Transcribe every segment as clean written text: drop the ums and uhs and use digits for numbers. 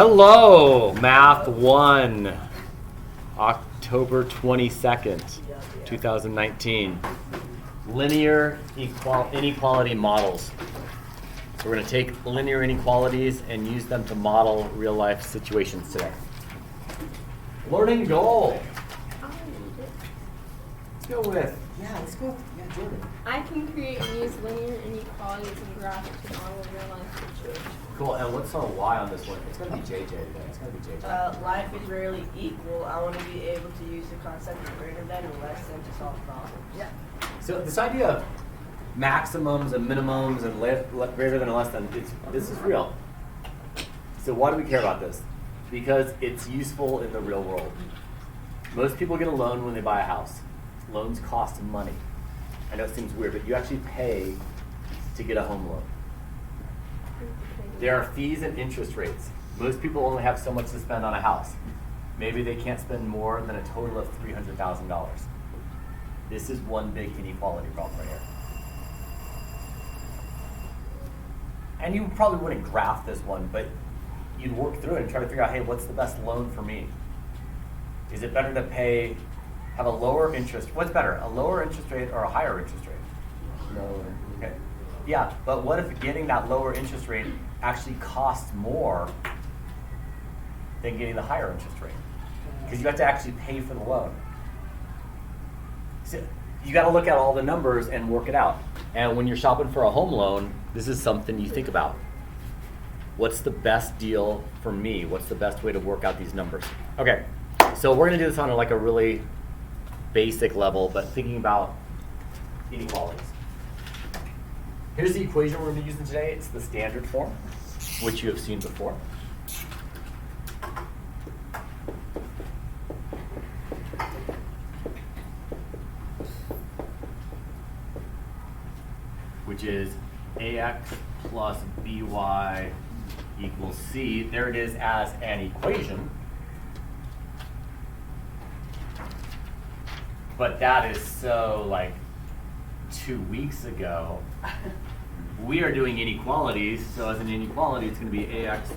Hello, Math 1, October 22nd, 2019. Linear inequality models. So we're going to take linear inequalities and use them to model real life situations today. Learning goal. Let's go with, Jordan. I can create and use linear inequalities and graphs to model real life situations. Cool, and what's our Y on this one? It's going to be JJ today. It's going to be JJ. Life is rarely equal. I want to be able to use the concept of greater than and less than to solve problems. Yeah. So this idea of maximums and minimums and greater than and less than, this is real. So why do we care about this? Because it's useful in the real world. Most people get a loan when they buy a house. Loans cost money. I know it seems weird, but you actually pay to get a home loan. There are fees and interest rates. Most people only have so much to spend on a house. Maybe they can't spend more than a total of $300,000. This is one big inequality problem right here. And you probably wouldn't graph this one, but you'd work through it and try to figure out, hey, what's the best loan for me? Is it better to have a lower interest? What's better, a lower interest rate or a higher interest rate? Lower. Okay. Yeah, but what if getting that lower interest rate actually costs more than getting the higher interest rate? Because you have to actually pay for the loan. So you got to look at all the numbers and work it out. And when you're shopping for a home loan, this is something you think about. What's the best deal for me? What's the best way to work out these numbers? Okay, so we're going to do this on a really basic level, but thinking about inequalities. Here's the equation we're going to be using today. It's the standard form, which you have seen before. Which is ax plus by equals c. There it is as an equation. But that is so 2 weeks ago. We are doing inequalities, so as an inequality, it's going to be ax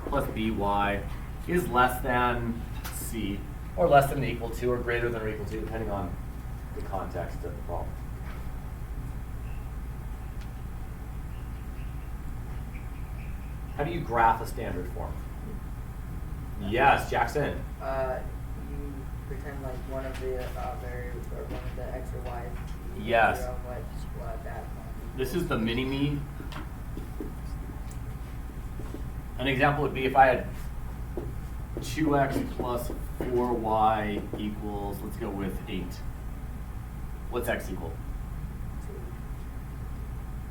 plus by is less than c, or less than or equal to, or greater than or equal to, depending on the context of the problem. How do you graph a standard form? Yes, Jackson. You pretend like one of the variables or one of the x or y. Yes. What that. This is the mini-me. An example would be if I had 2x plus 4y equals, let's go with 8. What's x equal?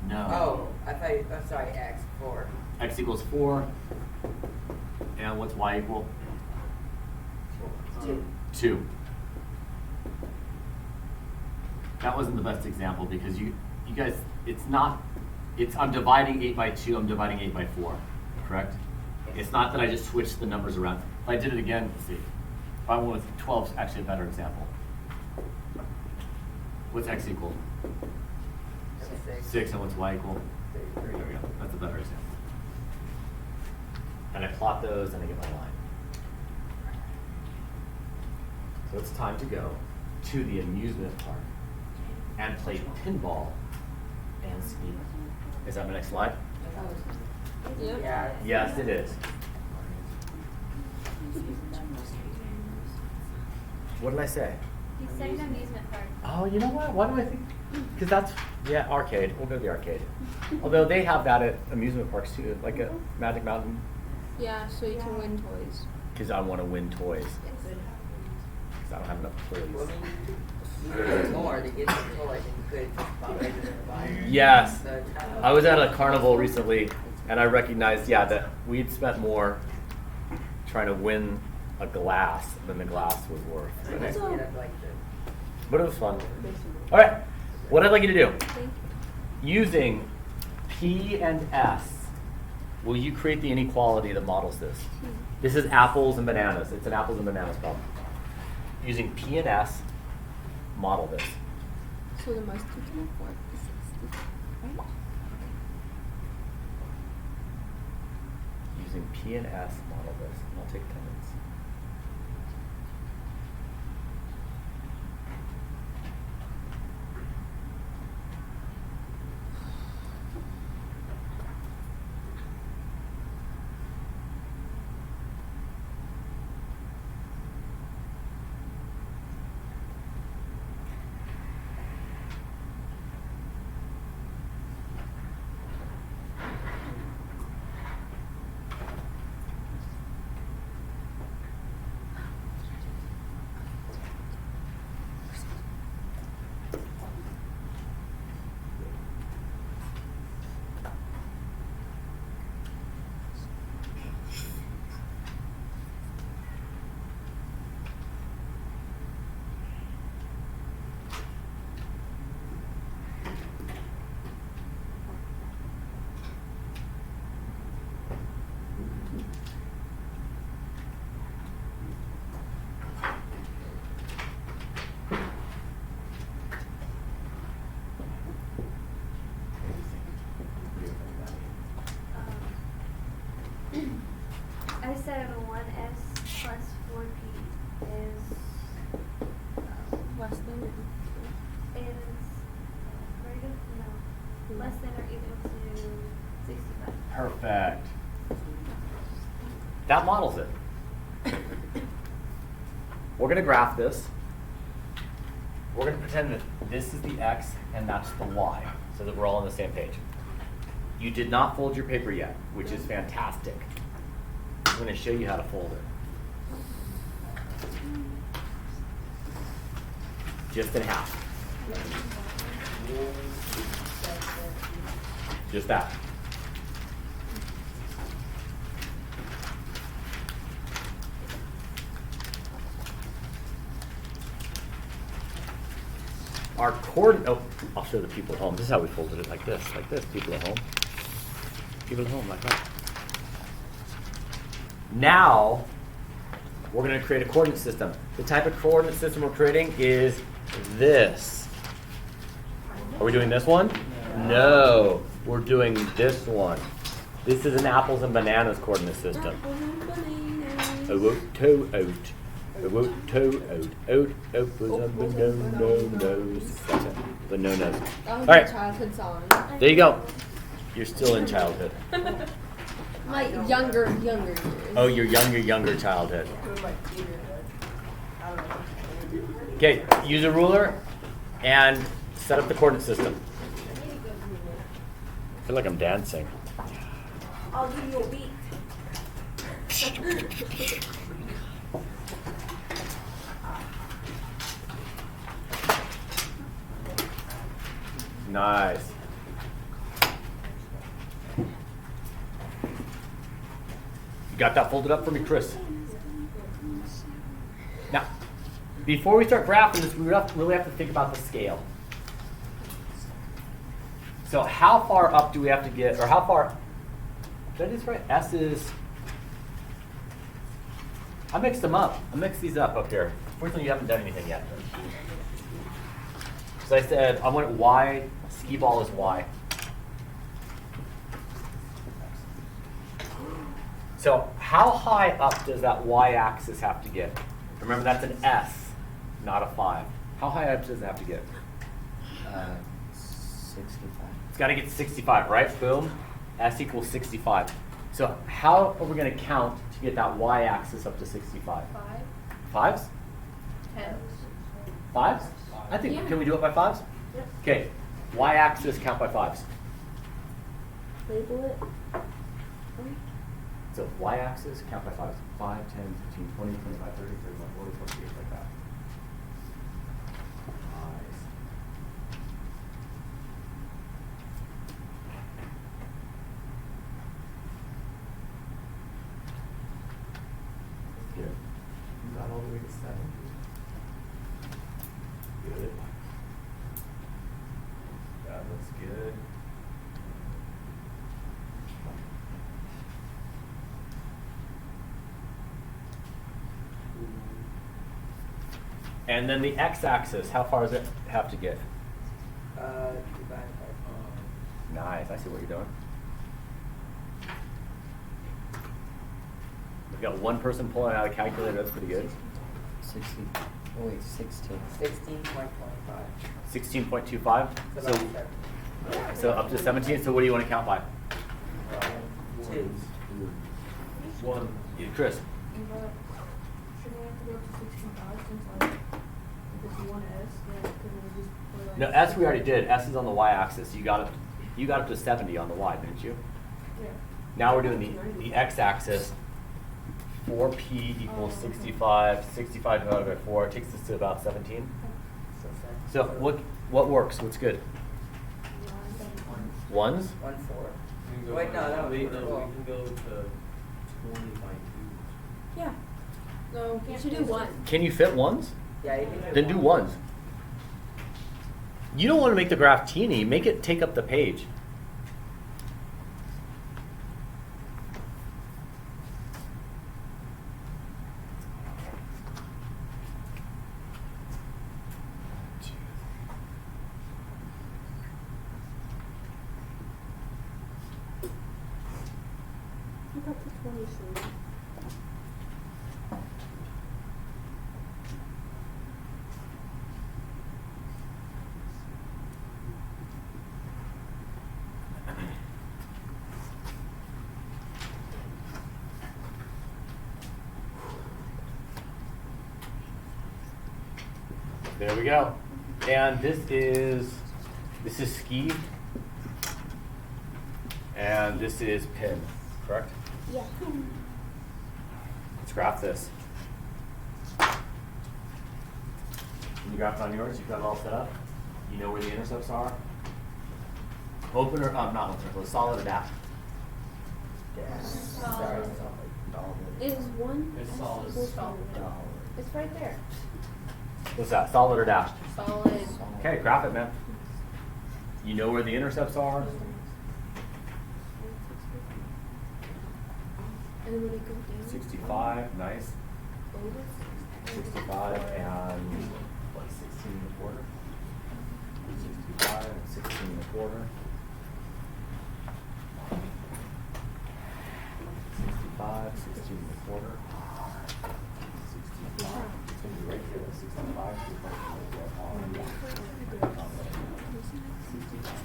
2. No. Oh, I thought I'm sorry, x, 4. X equals 4. And what's y equal? 2. 2. That wasn't the best example because you guys, I'm dividing 8 by 2, I'm dividing 8 by 4, correct? It's not that I just switched the numbers around. If I did it again, let's see. If I went with 12, is actually a better example. What's x equal? 6, and what's y equal? 33. There we go, that's a better example. And I plot those and I get my line. So it's time to go to the amusement park and play pinball and ski. Is that my next slide? Yep. Yeah. Yes, it is. What did I say? You said an amusement park. Oh, you know what? Why do I think? Because that's, arcade. We'll go to the arcade. Although they have that at amusement parks too, like at Magic Mountain. Yeah, so you can win toys. Because I want to win toys. Because I don't have enough toys. Well, you get more to get the toys and you could about ready to buy. Yes. So, I was at a carnival recently, and I recognized, that we'd spent more trying to win a glass than the glass was worth. But it was fun. All right, what I'd like you to do, using P and S, will you create the inequality that models this? This is apples and bananas. It's an apples and bananas problem. Using P and S, model this. So the most you can afford is 60, right? using P and S model this, and I'll take attendance. I said 1S plus 4P is Less than greater, no, less than or equal to 65. Perfect. That models it. We're going to graph this. We're going to pretend that this is the X and that's the Y, so that we're all on the same page. You did not fold your paper yet, which is fantastic. I'm going to show you how to fold it. Just in half. Just that. Our coordinate, oh, I'll show the people at home. This is how we folded it, like this, people at home. People at home, like that. Now, we're going to create a coordinate system. The type of coordinate system we're creating is this. Are we doing this one? No, we're doing this one. This is an apples and bananas coordinate system. Toe out. Apples and bananas. That's it. Bananas. That was All my right, childhood song. there you go. You're still in childhood. My younger years. Oh, your younger childhood. Doing my theaterhood. I don't know. Okay, use a ruler and set up the coordinate system. I feel like I'm dancing. I'll give you a beat. Nice. You got that folded up for me, Chris? Now, before we start graphing this, we really have to think about the scale. So how far up do we have to get, or how far, did I do this right? S is, I mixed them up. I mixed these up here. Fortunately, you haven't done anything yet. So I said, I want Y, skee ball is Y. So how high up does that Y-axis have to get? Remember, that's an S, not a 5. How high up does it have to get? 65. It's got to get 65, right? Boom. S equals 65. So how are we going to count to get that Y-axis up to 65? 5, Fives? 10. Fives? I think, Yeah. can we do it by fives? Yep. Okay, Y-axis, count by fives. Label it. So Y-axis, count by fives. 5, 10, 15, 20, 25, 30, 31, 40, 48, like that. Nice. Good. You got all the way to 7. Good. That looks good. And then the x-axis, how far does it have to get? Nice, I see what you're doing. You got one person pulling out a calculator. That's pretty good. 60. Oh wait, 16. 16.25. 16.25. So up to 17. So what do you want to count by? 2. 1. Chris. Shouldn't we have to go up to 65 since like if it's 1S, then couldn't we just put like No, S we already did. S is on the y-axis. You got up to 70 on the y, didn't you? Yeah. Now we're doing the x-axis. 4p equals 65. 65 divided by 4 takes us to about 17. So what works? What's good? Ones? 1, 4. Go Wait, no, that would be we can cool. go to 20 by 2. Yeah. No, you should do one. Can you fit ones? Yeah, you can do Then do ones. You don't want to make the graph teeny. Make it take up the page. I got the 23. There we go. And this is ski. And this is pin, correct? Yeah. Let's graph this. Can you graph it on yours? You've got it all set up? You know where the intercepts are? Open or, not open, solid or dash? Sorry. Is one? It's solid. It's right there. What's that, solid or dash? Solid. Okay, graph it, man. You know where the intercepts are? And then when it goes down. 65, nice. Over. 65 and what, 16 and a quarter? 65 and 16 and a quarter. 65, 16 and a quarter. 65. It's going to be right here, 65.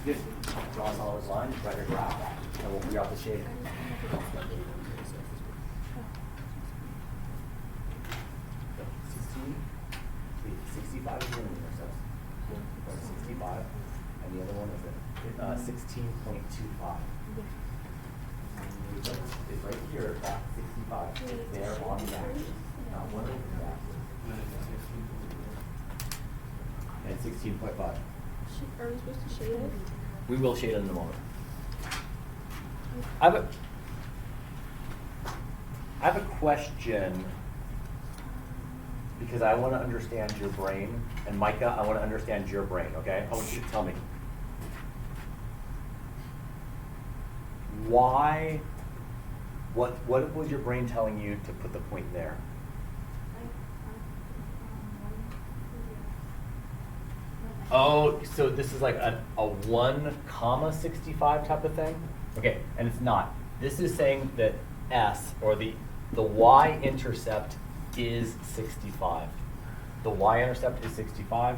Good. Draw a solid line, write a graph, and we'll figure out the shape. 65 is one of the intercepts. 65, and the other one is 16.25. It's right here at 65. It's there on the axis. Not one of the axis. And 16.5. Are we supposed to shade it? We will shade it in a moment. I have a question because I want to understand your brain, and Micah, I want to understand your brain. Okay, I want you to tell me why. What was your brain telling you to put the point there? Oh, so this is like a 1,65 type of thing? Okay, and it's not. This is saying that S, or the y-intercept is 65. The y-intercept is 65.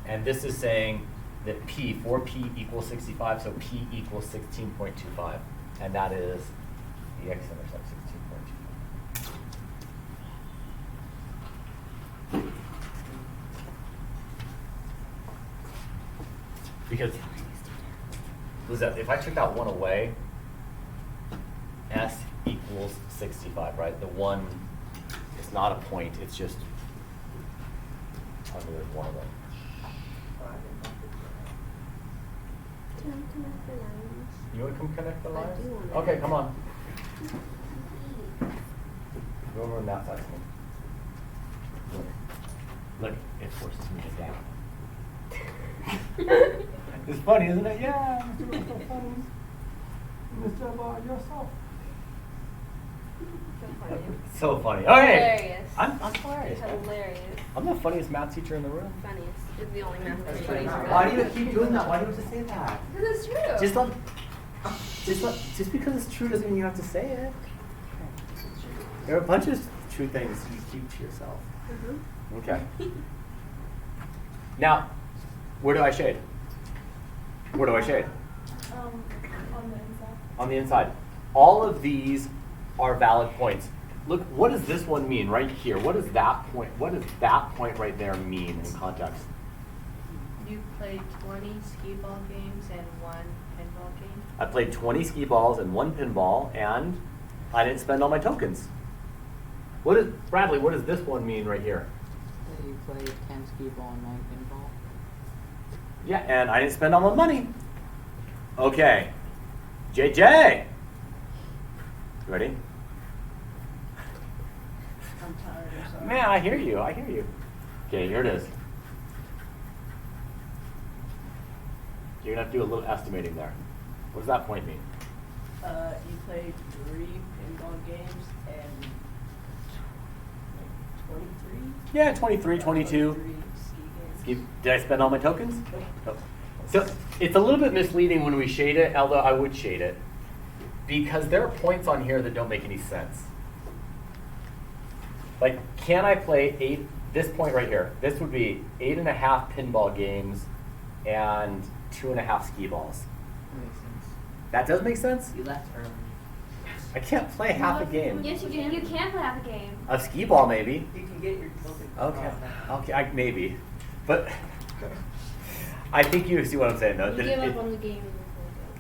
And this is saying that 4p equals 65, so p equals 16.25. And that is the x-intercept, 16.25. Because Lizette, if I took that one away, S equals 65, right? The one is not a point, it's just under one of them. Can I connect the lines? You want to come connect the I lines? do wanna. Okay, come on. Go over on that side of me. Look, it forces me to down. It's funny, isn't it? Yeah, Mr. Russell, so funny. Mr. Yourself. So funny. So funny. Okay. Hilarious. I'm hilarious. man. Hilarious. I'm the funniest math teacher in the room. Funniest. Is the only math That's teacher right. he's ever Why do had. you keep doing that? Why do you have to say that? Because it's true. Just because it's true doesn't mean you have to say it. There are a bunch of true things you keep to yourself. Okay. Now, where do I shade? Where do I shade? On the inside. On the inside. All of these are valid points. Look, what does this one mean right here? What does that point? What does that point right there mean in context? You played 20 skee ball games and 1 pinball game. I played 20 skee balls and 1 pinball, and I didn't spend all my tokens. What is Bradley? What does this one mean right here? You played 10 skee ball and 9 pinball. Yeah, and I didn't spend all my money. Okay, JJ. You ready? I'm tired or something. Man, I hear you. I hear you. Okay, here it is. You're gonna have to do a little estimating there. What does that point mean? You played 3 pinball games and 23? Yeah, 23, 22. 23 ski games. Did I spend all my tokens? No. So it's a little bit misleading when we shade it, although I would shade it, because there are points on here that don't make any sense. Like, can I play 8, this point right here, this would be 8.5 pinball games and 2.5 skee balls. That makes sense. That does make sense? You left early. I can't play half a game. Yes, you can. You can play half a game. A skee ball, maybe. You can get your token. Okay, maybe. But I think you see what I'm saying, though. You that give it- up on the game.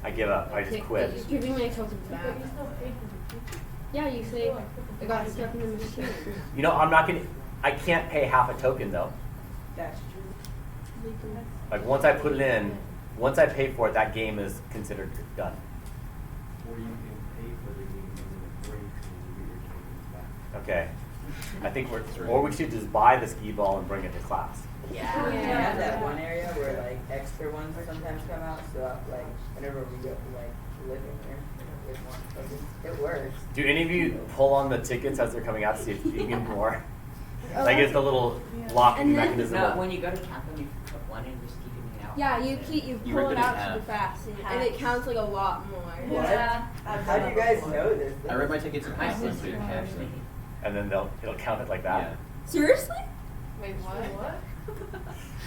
I give up. I just quit. Just giving my tokens back. But you still paid for the ticket. Yeah, you say I got stuck in the machine. You know, I can't pay half a token, though. That's true. Like, once I put it in, once I pay for it, that game is considered done. Or you can pay for the game and then it breaks and you get your tokens back. Okay. I think or we should just buy the skee ball and bring it to class. Yeah. Yeah. We have that one area where like extra ones sometimes come out, so like whenever we go like live in there with one tokens, it works. Do any of you pull on the tickets as they're coming out to see if you can get more? Like, it's the little locking And then- mechanism. No, when you go to count them, you put one in, just keep it out. Yeah, you You pull rip it it in out half. super fast, and it counts like a lot more. What? Yeah. How do you guys know this? I read my tickets in My half once sister through told cash. me. And then it'll count it like that. Yeah. Seriously? Wait, what?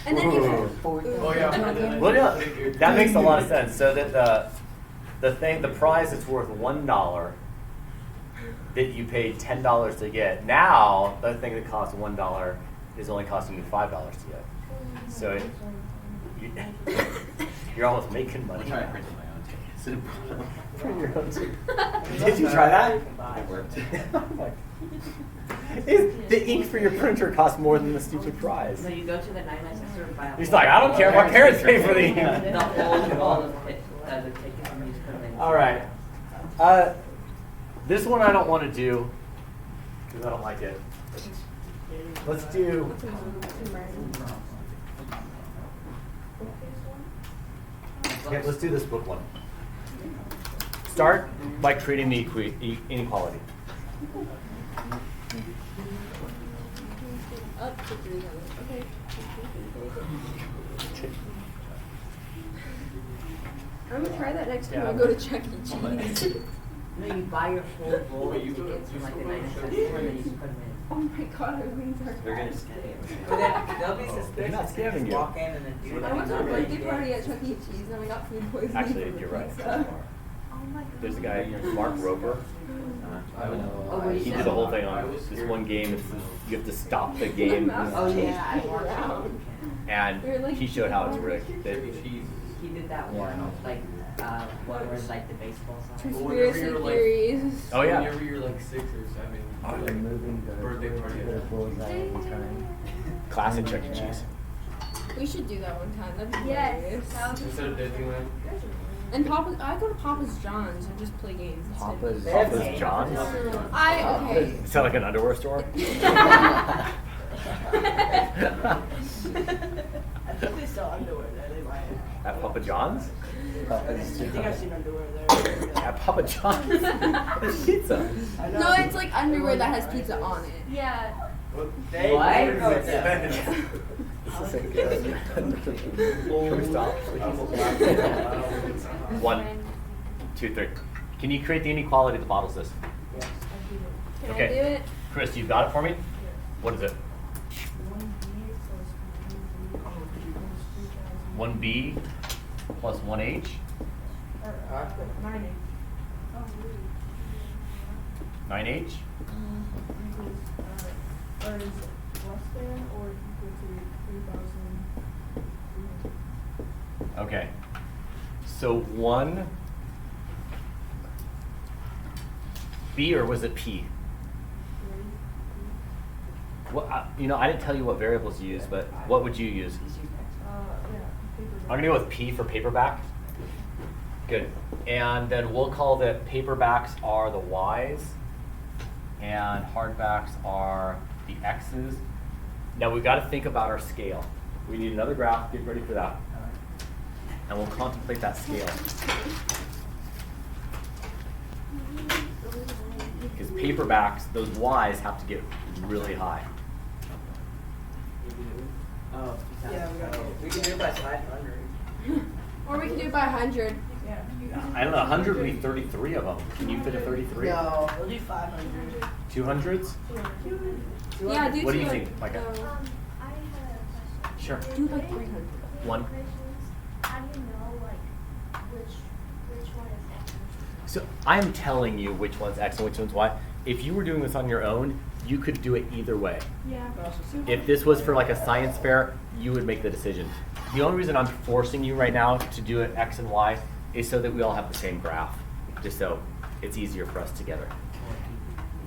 And then you Ooh. Oh, yeah. Well, yeah, that makes a lot of sense. So that the prize that's worth $1 that you paid $10 to get, now the thing that costs $1 is only costing you $5 to get. So you're almost making money. I tried printing my own tickets. Print your own ticket. Did you try that? It worked. The ink for your printer costs more than the stupid prize. So you go to the 996 store and buy a He's like, I don't care. My parents pay for the ink. the whole all of it, the tickets and you just put them in. All right. This one I don't want to do because I don't like it. Let's do. Yeah, let's do this book one. Start by creating the inequality. Up to 300. Okay. I'm gonna try that next time I go to Chuck E. Cheese. No, you buy your whole roll of tickets from like the 996 store and then you just put them in. Oh my god, I wins are They're gonna scan you. But then they'll be They're suspicious. not scamming you. Walk in and then do I went to a like birthday party at Chuck E. Cheese and I got food poisoning. Actually, from you're the right. pizza. Oh my god. There's a guy, Mark Roper. He did the whole thing on this one game. You have to stop the game, Oh yeah, I watched Around. it. and he showed how it's rigged. That- He did that one, like one where it's like the baseball sign. Conspiracy theories. Oh yeah. Whenever you're like 6 or 7, Oh, like moving birthday party. Classic Chuck E. Cheese. We should do that one time. That'd be Yes. hilarious. That was Instead of Disneyland. And I go to Papa's John's and just play games. instead. Papa's- Papa's John's? Okay. Sound like an underwear store? I think they sell underwear there. They might. At Papa John's? I think I've seen underwear there. At Papa John's? There's pizza. I know. No, it's like underwear that has pizza on it. yeah. What? Oh, This isn't good. Can we stop? 1, 2, 3. Can you create the inequality that models this? Can Okay. I do it? Chris, you got it for me? What is it? 1B plus 1 1B plus 3,000 1H? or 9H. 9H? Equals, or is it less than or equal to 3,300? Okay. So 1 B or was it P? What, you know, I didn't tell you what variables you use, but what would you use? Yeah, paper. I'm gonna go with P for paperback. Good. And then we'll call that paperbacks are the Y's and hardbacks are the X's. Now we've got to think about our scale. We need another graph, get ready for that. And we'll contemplate that scale. Because paperbacks, those Y's have to get really high. Oh, Yeah, we can do it by 500. Or we can do it by 100. Yeah. I don't know, 100 would be 33 of them. Can you fit a 33? No. We'll do 500. 200s? Yeah, do What do you 200. think, Micah? I had a question. Sure. Do like 300. One. Equations, how do you know like which one is X? So I'm telling you which one's X and which one's Y. If you were doing this on your own, you could do it either way. Yeah. If this was for like a science fair, you would make the decision. The only reason I'm forcing you right now to do it X and Y is so that we all have the same graph, just so it's easier for us together.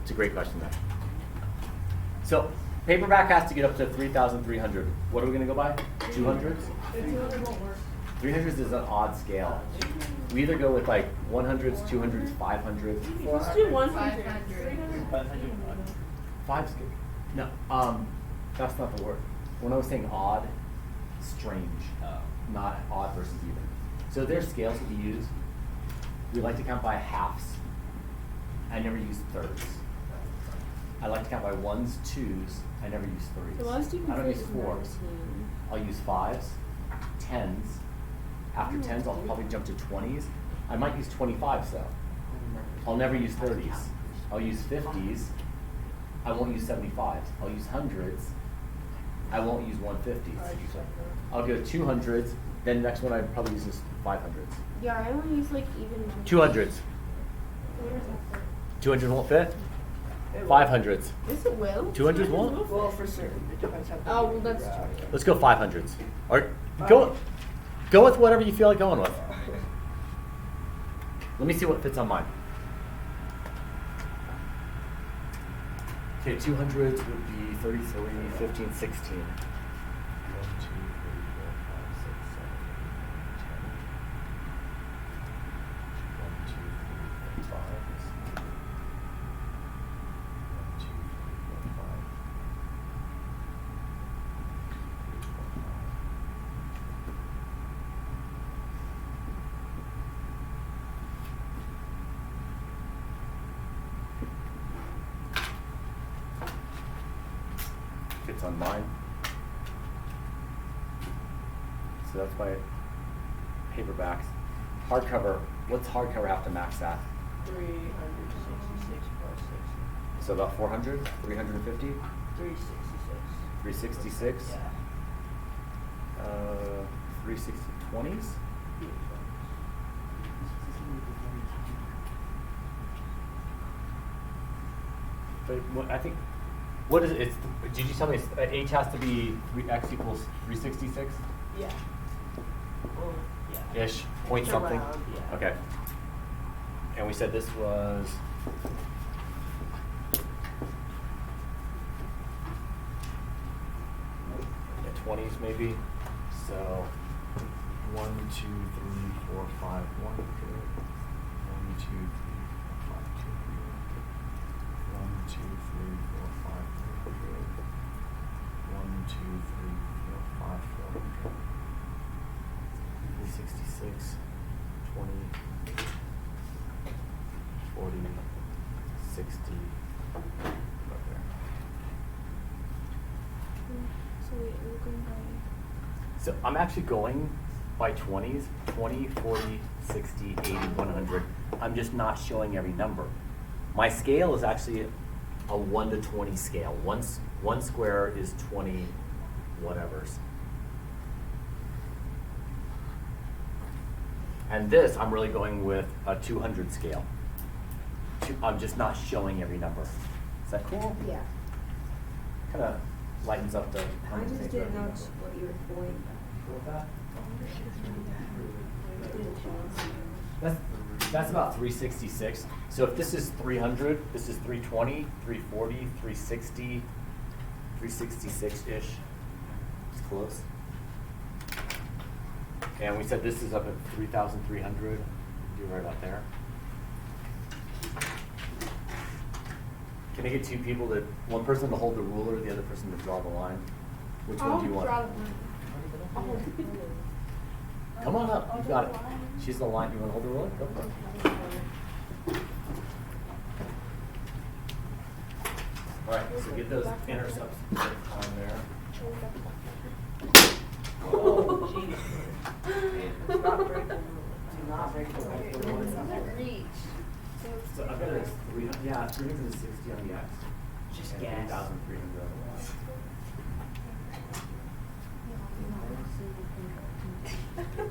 It's a great question though. So paperback has to get up to 3,300. What are we gonna go by? 200s? 200 won't work. 300s is an odd scale. We either go with like 100s, 200s, 500s. Let's do 100. 5's good. No, that's not the word. When I was saying odd, strange, not odd versus even. So there's scales that we use. We like to count by halves. I never use thirds. I like to count by ones, twos. I never use threes. The last you I don't can use is fours. 19. I'll use fives, tens. After tens, I'll probably jump to 20s. I might use 25s though. I'll never use 30s. I'll use 50s. I won't use 75s. I'll use hundreds. I won't use 150s. I'll go 200s. Then next one I probably use is 500s. Yeah, I only use like even numbers. 200s. 200 won't fit. 500s. Yes, it will. 200s won't. Well, for certain. It depends how big Oh, well, your that's graph true. is. Let's go 500s. Or go with whatever you feel like going with. Let me see what fits on mine. Okay, 200s would be 33, 15, 16. 1, 2, 3, 4, 5, 6, 7, 8, 10. Fits on mine. So that's my paperbacks. Hardcover, what's hardcover have to max at? 366 plus 6. So about 400, 350, 366. 366, Yeah. 360, 20s? But I think, what is it? It's, did you tell me H has to be X equals 366? Yeah. Well, yeah. Ish, point It's something? around, yeah. Okay. And we said this was yeah, 20s maybe. So 1, 2, 3, 4, 5, 100. 1, 2, 3, 4, 5, 200. 1, 2, 3, 4, 5, 300. 1, 2, 3, 4, 5, 400. 366, 20, 40, 60, right there. So wait, we're going by. So I'm actually going by 20s, 20, 40, 60, 80, 100. I'm just not showing every number. My scale is actually a 1 to 20 scale. One square is 20 whatevers. And this, I'm really going with a 200 scale. I'm just not showing every number. Is that cool? Yeah. Kind of lightens up the. I just didn't know what you were doing. Cool with that? That's about 366. So if this is 300, this is 320, 340, 360, 366-ish. It's close. And we said this is up at 3,300. You're right about there. Can I get two people one person to hold the ruler, the other person to draw the line? Which one do you want? Come on up, you got it. She's the line, you want to hold the ruler? Go for it. All right, so get those intercepts on there. Oh, jeez. Do not break the rule. Do not break the rule. Reach. So I've got it as 360 on the X. Just and gas. 3,300 on the Y.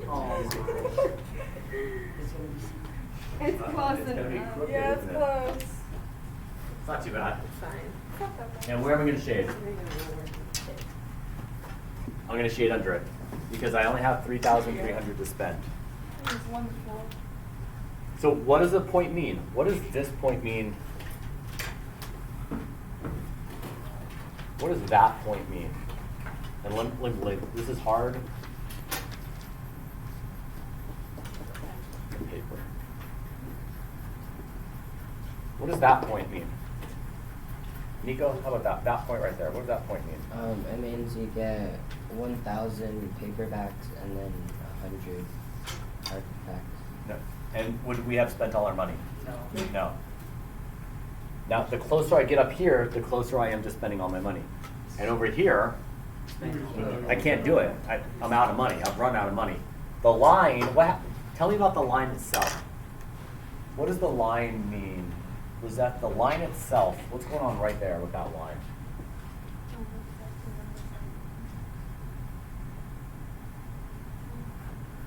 Oh, it's gonna be It's close It's gonna be enough. crooked, Yeah, it's isn't it? close. It's not too bad. Fine. And where am I going to shade? I'm going to shade under it because I only have 3,300 to spend. It's wonderful. So what does the point mean? What does this point mean? What does that point mean? And this is hard. Paper. What does that point mean? Nico, how about that? That point right there. What does that point mean? It means you get 1,000 paperbacks and then 100 hardbacks. No. And would we have spent all our money? No. No. Now, the closer I get up here, the closer I am to spending all my money. And over here, I can't do it. I'm out of money. I've run out of money. The line, tell me about the line itself. What does the line mean? Was that the line itself? What's going on right there with that line?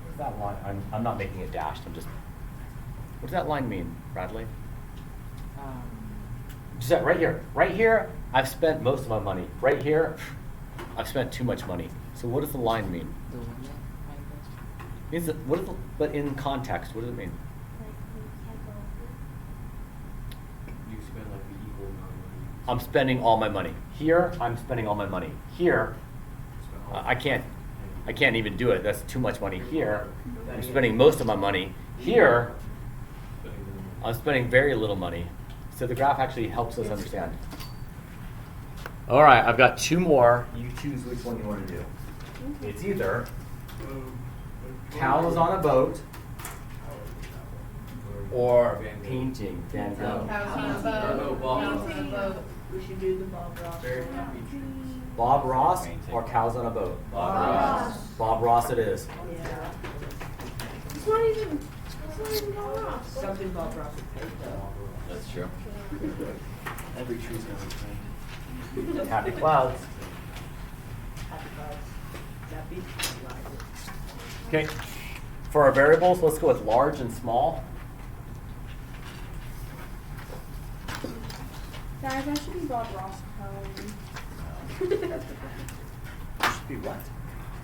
What's that line? I'm not making it dashed. What does that line mean, Bradley? Just that right here. Right here, I've spent most of my money. Right here, I've spent too much money. So what does the line mean? The limit, I guess. But in context, what does it mean? Like, we can't go over. You spend like the equal amount of money. I'm spending all my money. Here, I'm spending all my money. Here, I can't even do it. That's too much money. Here, I'm spending most of my money. Here, I'm spending very little money. So the graph actually helps us understand. All right, I've got two more. You choose which one you want to do. It's either cows on a boat or painting Van Gogh. We should do the Bob Ross. Bob Ross or cows on a boat? Bob Ross. Bob Ross it is. Yeah. It's not even Bob Ross. Something Bob Ross would paint though. That's true. Every tree's gonna be trained. Happy clouds. Happy clouds. That beach is alive. Okay. For our variables, let's go with large and small. Guys, that should be Bob Ross for Halloween. It should be what?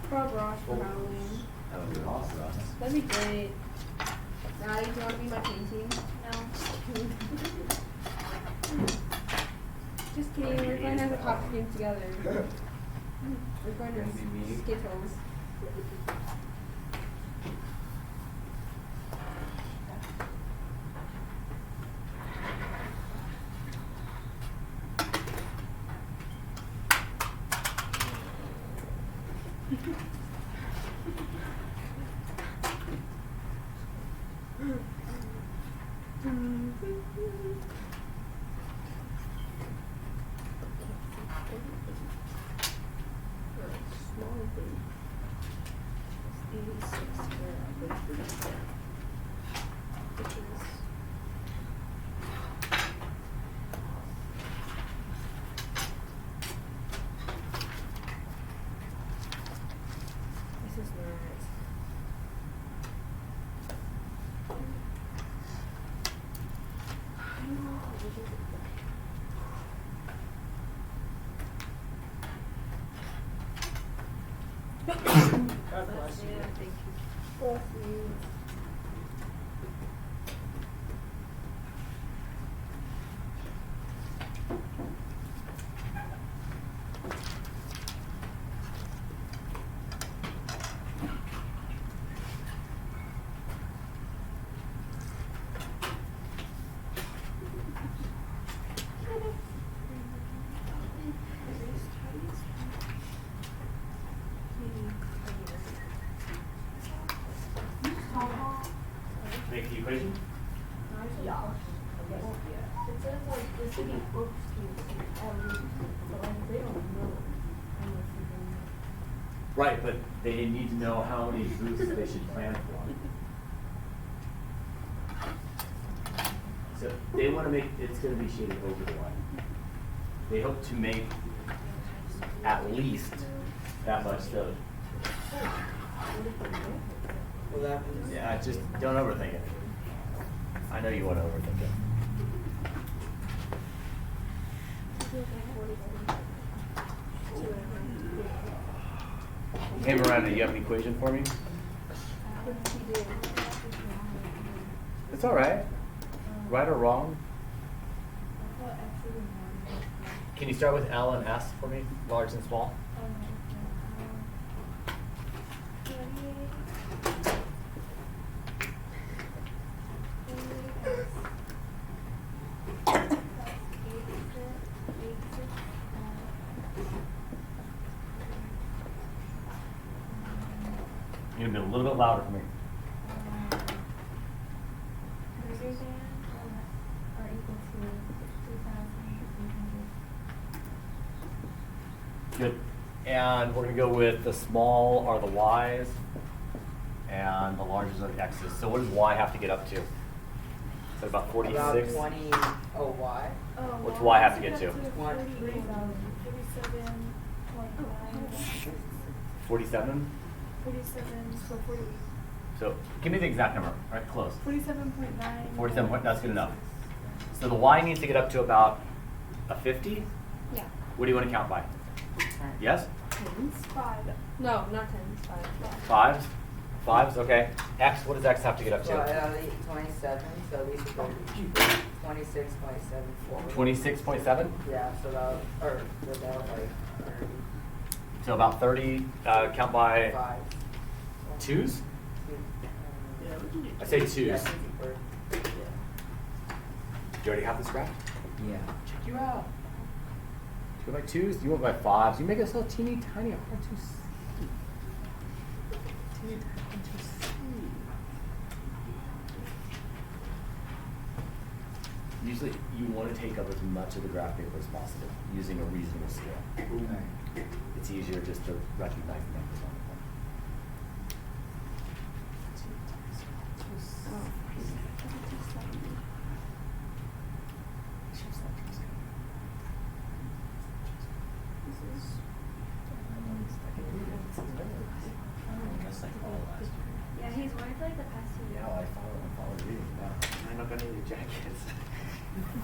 Bob Ross for Halloween. That would be awesome. That'd be great. Maddie, do you want to be my painting? No. Just kidding. We're going to have a costume together. We're going Gonna be me. to Skittles. God bless you. Bless you. Make the equation. Yeah. It says like the city books you all these, but like they don't know unless you don't know. Right, but they need to know how many booths they should plan for. So they want to make, it's going to be shaded over the line. They hope to make at least that much stone. Well, that means. Yeah, just don't overthink it. I know you want to overthink it. Hey Miranda, you have an equation for me? It's all right. Right or wrong? Can you start with L and S for me? Large and small? You're gonna be a little bit louder for me. Greater than or equal to 2,800. Good. And we're gonna go with the small are the Y's and the largest are the X's. So what does Y have to get up to? Is that about 46? About 20, oh, why? What's Y have to get to? 47? 47, so 40. So give me the exact number. All right, close. 47.9. 47 point, that's good enough. So the Y needs to get up to about a 50? Yeah. What do you want to count by? Yes? Tens, 5. No, not 10. 5. Fives? Fives, okay. X, what does X have to get up So to? at least 27, so at least 26.74. 26.7? Yeah, so that, or without like, So about 30, count by 5. twos? Yeah, we can do. I say twos. Yeah, Do you already have this graph? Yeah. Check you out. Do you go by twos? You went by fives. You make it so teeny tiny, hard to see. Teeny tiny, hard to see. Usually, you want to take up as much of the graph paper as possible using a reasonable scale. Okay. It's easier just to recognize the numbers on the phone. Yeah, he's worked like the past 2 years. Yeah, I follow reading now. I'm not gonna need jackets.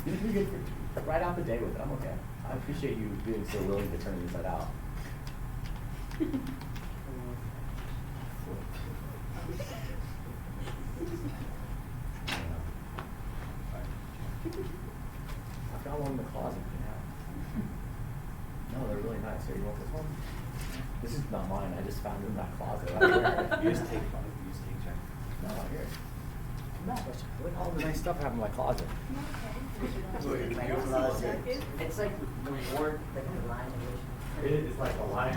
You're good for right out the day with it. I'm okay. I appreciate you being so willing to turn it inside out. I've got one in the closet now. No, they're really nice. Here, you want this one? This is not mine. I just found it in that closet. You just take five, you just take jack. No, here. No, look at all the nice stuff I have in my closet. It's like the word, like the line It is like a line.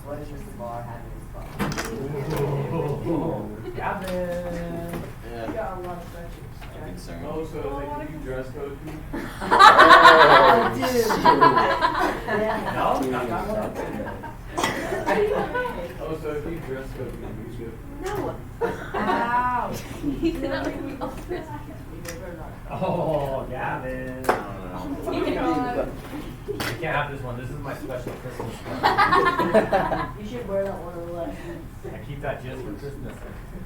What is this bar having this bar? Gavin! You got a lot of friendships. I'm concerned. Oh, so like, can you dress code me? No, not that one. Oh, so if you dress code me, you should. No. Ow. He did not make me off this. Oh, Gavin. You can't have this one. This is my special Christmas one. You should wear that one on the left. I keep that just for Christmas.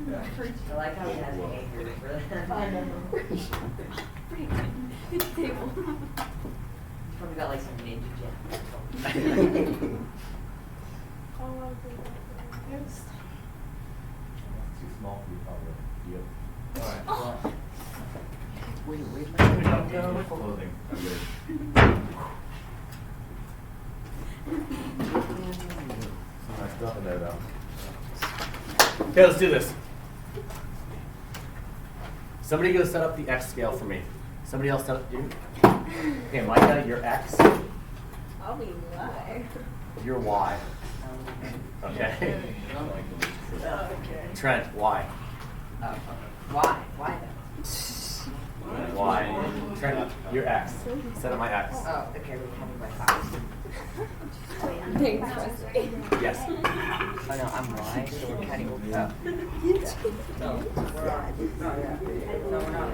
I like how he has a hanger for that. I know. It's table. He's probably got like some ninja jam. Too small for you, probably. Yep. Alright. Wait, Clothing. I'm good. Some nice stuff in there, though. Okay, let's do this. Somebody go set up the X scale for me. Somebody else set up. Okay, Micah, your X. I'll be live. Your Y. Okay. Trent, Y. Why? Why though? Y. Trent, your X. Set up my X. Oh, okay, we're coming by five. Thanks, Wesley. Yes. Oh no, I'm wide, so we're kind of up. No, we're on. No, yeah. No, we're not.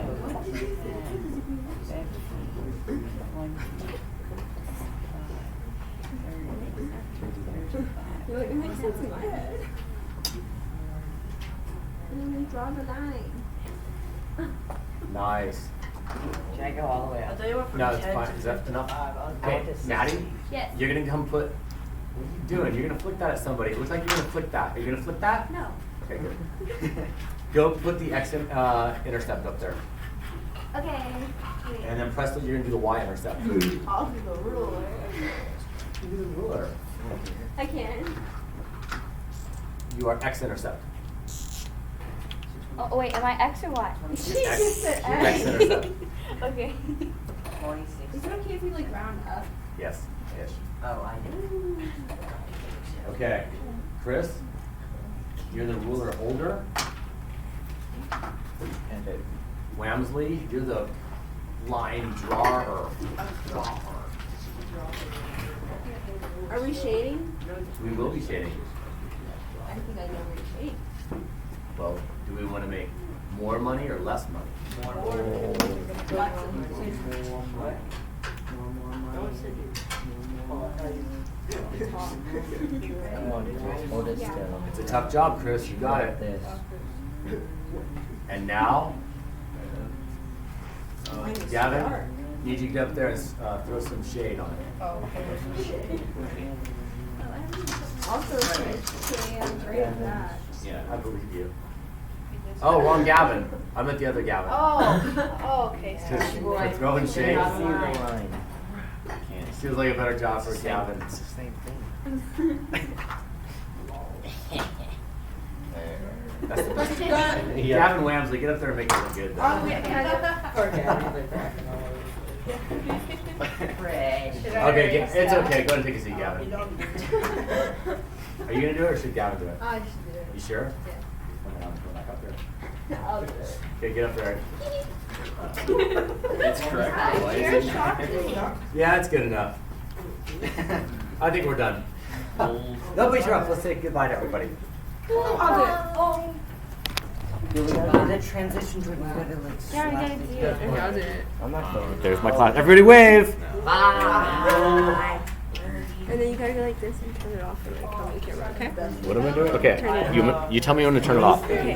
You're like, it makes sense in my head. And then we draw the line. Nice. Should I go all the way I'll up? tell you what, from No, it's 10 fine. to Is that enough? 5, I'll Okay, to six. Maddie, Yes. you're gonna come put. What are you doing? You're gonna flick that at somebody. It looks like you're gonna flick that. Are you gonna flick that? No. Okay, good. Go put the X intercept up there. Okay. Wait. And then Presley, you're gonna do the Y intercept. I'll do the ruler. You do the ruler. I can. You are X intercept. Oh wait, am I X or Y? She just said X X. intercept. Okay. 26. Is it okay if we like round up? Yes. Ish. Oh, I know. Okay. Chris, you're the ruler holder. And Wamsley, you're the line drawer. Are we shading? We will be shading. I think I know where to shade. Well, do we want to make more money or less money? More. Lots of money. What? Come on, just hold it still. It's a tough job, Chris. You got it. This. And now, Gavin, need you to get up there and throw some shade on it. Also, can grade that. Yeah, I believe you. Oh, wrong Gavin. I meant the other Gavin. Oh, okay. Just for throwing See shade. the line. Feels like a better job for Gavin. It's the same thing. That's the best you got. Gavin Wamsley, get up there and make it look good. Oh, wait, can I go? Poor Gabby's like cracking all over. Fresh. Okay, it's okay. Go ahead and take a seat, Gavin. Are you gonna do it or should Gavin do it? I should do it. You sure? Yeah. Go back up there. I'll do it. Okay, get up there. That's correct. Why is You're it- shocked. Yeah, it's good enough. I think we're done. Nobody's rough. Let's say goodbye to everybody. I'll do it. We gotta do the transition to it. We gotta like Yeah, we slap gotta the do kid. it. Okay, I'll do it. I'm not going. There's my class. Everybody wave. Bye. And then you gotta go like this and turn it off and like come on camera, okay? What am I doing? Okay. You tell me when to turn it off. Okay.